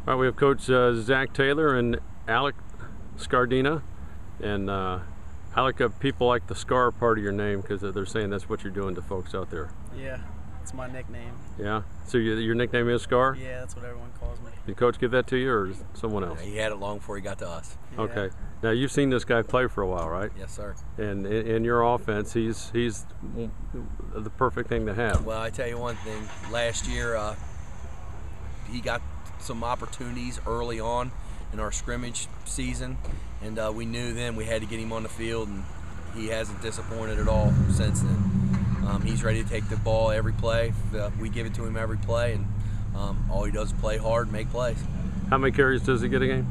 All right, we have Coach Zack Taylor and Alec Scardina. And Alec, people like the Scar part of your name because they're saying that's what you're doing to folks out there. Yeah, it's my nickname. Yeah? So your nickname is Scar? Yeah, that's what everyone calls me. Did Coach give that to you or someone else? He had it long before he got to us. Yeah. Okay. Now, you've seen this guy play for a while, right? Yes, sir. And in your offense, he's the perfect thing to have. Well, I tell you one thing. Last year, he got some opportunities early on in our scrimmage season, and we knew then we had to get him on the field, and he hasn't disappointed at all since then. He's ready to take the ball every play. We give it to him every play, and all he does is play hard and make plays. How many carries does he get a game?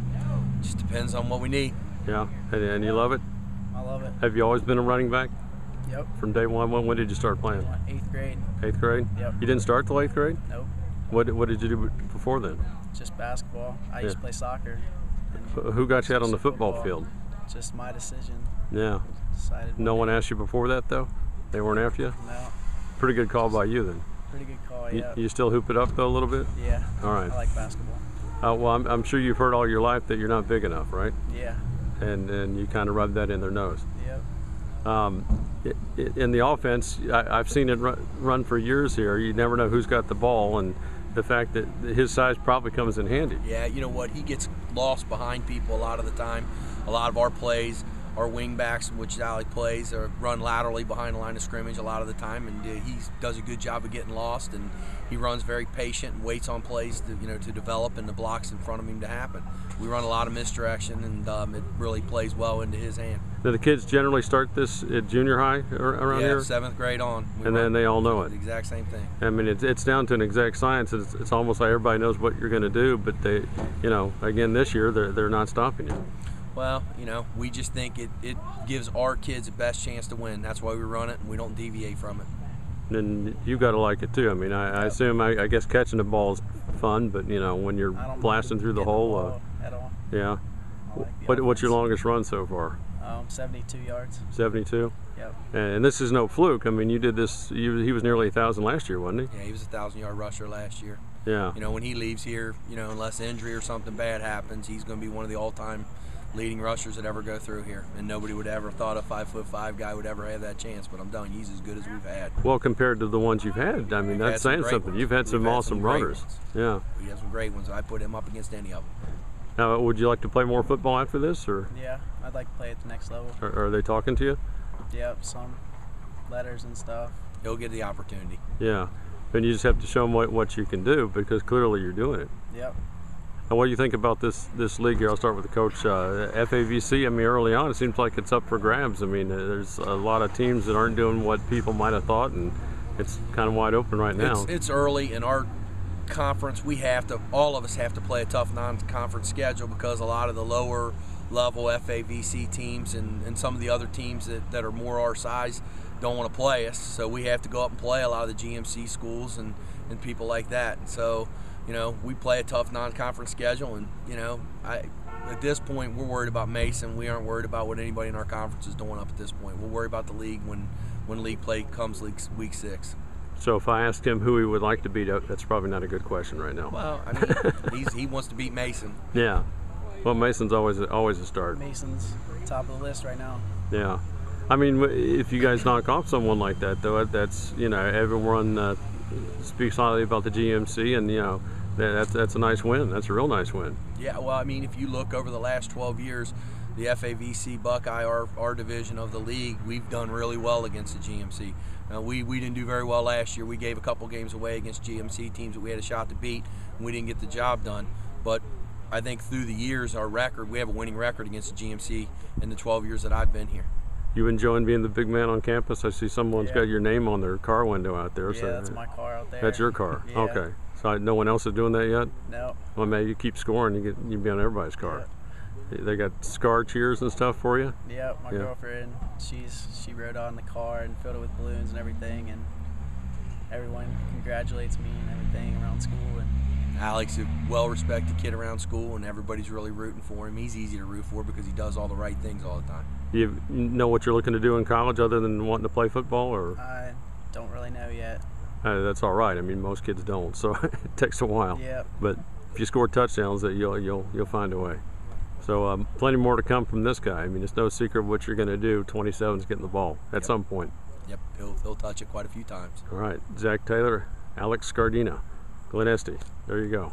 Just depends on what we need. Yeah, and you love it? I love it. Have you always been a running back? Yep. From day one? When did you start playing? 8th grade. 8th grade? Yep. You didn't start till 8th grade? Nope. What did you do before then? Just basketball. I used to play soccer. Who got you out on the football field? Just my decision. Yeah. Decided. No one asked you before that though? They weren't after you? No. Pretty good call by you then. Pretty good call, yeah. You still hoop it up though a little bit? Yeah. All right. I like basketball. Well, I'm sure you've heard all your life that you're not big enough, right? Yeah. And you kind of rub that in their nose. Yep. In the offense, I've seen it run for years here. You never know who's got the ball, and the fact that his size probably comes in handy. Yeah, you know what? He gets lost behind people a lot of the time. A lot of our plays, our wing backs, which Alec plays, are run laterally behind the line of scrimmage a lot of the time, and he does a good job of getting lost, and he runs very patient and waits on plays to develop and the blocks in front of him to happen. We run a lot of misdirection, and it really plays well into his hand. Now the kids generally start this at junior high around here? Yeah, 7th grade on. And then they all know it. The exact same thing. I mean, it's down to an exact science. It's almost like everybody knows what you're going to do, but they, again this year they're not stopping you. Well, we just think it gives our kids the best chance to win. That's why we run it, and we don't deviate from it. And you got to like it too. I mean, I assume, I guess catching the ball is fun, but when you're blasting through the hole, at all. Yeah. What's your longest run so far? 72 yards. 72. Yep. And this is no fluke. I mean, you did this. He was nearly 1,000 last year, wasn't he? Yeah, he was a 1,000-yard rusher last year. Yeah. When he leaves here, unless injury or something bad happens, he's going to be one of the all-time leading rushers that ever go through here, and nobody would ever thought a 5'5" guy would ever have that chance. But I'm telling you, he's as good as we've had. Well, compared to the ones you've had, I mean, that's saying something. You've had some awesome runners. Yeah. We have some great ones. I put him up against any of them. Now, would you like to play more football after this, or? Yeah, I'd like to play at the next level. Are they talking to you? Yep, some letters and stuff. He'll get the opportunity. Yeah, and you just have to show them what you can do, because clearly you're doing it. Yep. And what do you think about this league here? I'll start with the coach. FAVC, I mean, early on, it seems like it's up for grabs. I mean, there's a lot of teams that aren't doing what people might have thought, and it's kind of wide open right now. It's early in our conference. All of us have to play a tough non-conference schedule, because a lot of the lower level FAVC teams and some of the other teams that are more our size don't want to play us. So we have to go up and play a lot of the GMC schools and people like that. So we play a tough non-conference schedule, and at this point we're worried about Mason. We aren't worried about what anybody in our conference is doing up at this point. We'll worry about the league when league play comes week 6. So if I asked him who he would like to beat, that's probably not a good question right now. Well, I mean, he wants to beat Mason. Yeah. Well, Mason's always a start. Mason's top of the list right now. Yeah. I mean, if you guys knock off someone like that, though, that's everyone speaks highly about the GMC, and that's a nice win. That's a real nice win. Yeah. Well, I mean, if you look over the last 12 years, the FAVC Buckeye, our division of the league, we've done really well against the GMC. We didn't do very well last year. We gave a couple games away against GMC teams that we had a shot to beat, and we didn't get the job done. But I think through the years, we have a winning record against the GMC in the 12 years that I've been here. You enjoying being the big man on campus? I see someone's got your name on their car window out there. Yeah, that's my car out there. That's your car? Yeah. Okay. So no one else is doing that yet? No. Well, maybe you keep scoring, you be on everybody's car. Yeah. They got Scar cheers and stuff for you? Yeah, my girlfriend, she rode on the car and filled it with balloons and everything, and everyone congratulates me and everything around school. And Alec's a well-respected kid around school, and everybody's really rooting for him. He's easy to root for because he does all the right things all the time. You know what you're looking to do in college other than wanting to play football, or? I don't really know yet. That's all right. I mean, most kids don't, so it takes a while. Yeah. But if you score touchdowns, that you'll find a way. So plenty more to come from this guy. I mean, it's no secret what you're going to do. 27's getting the ball at some point. Yep, he'll touch it quite a few times. All right, Zack Taylor, Alec Scardina, Glen Este. There you go.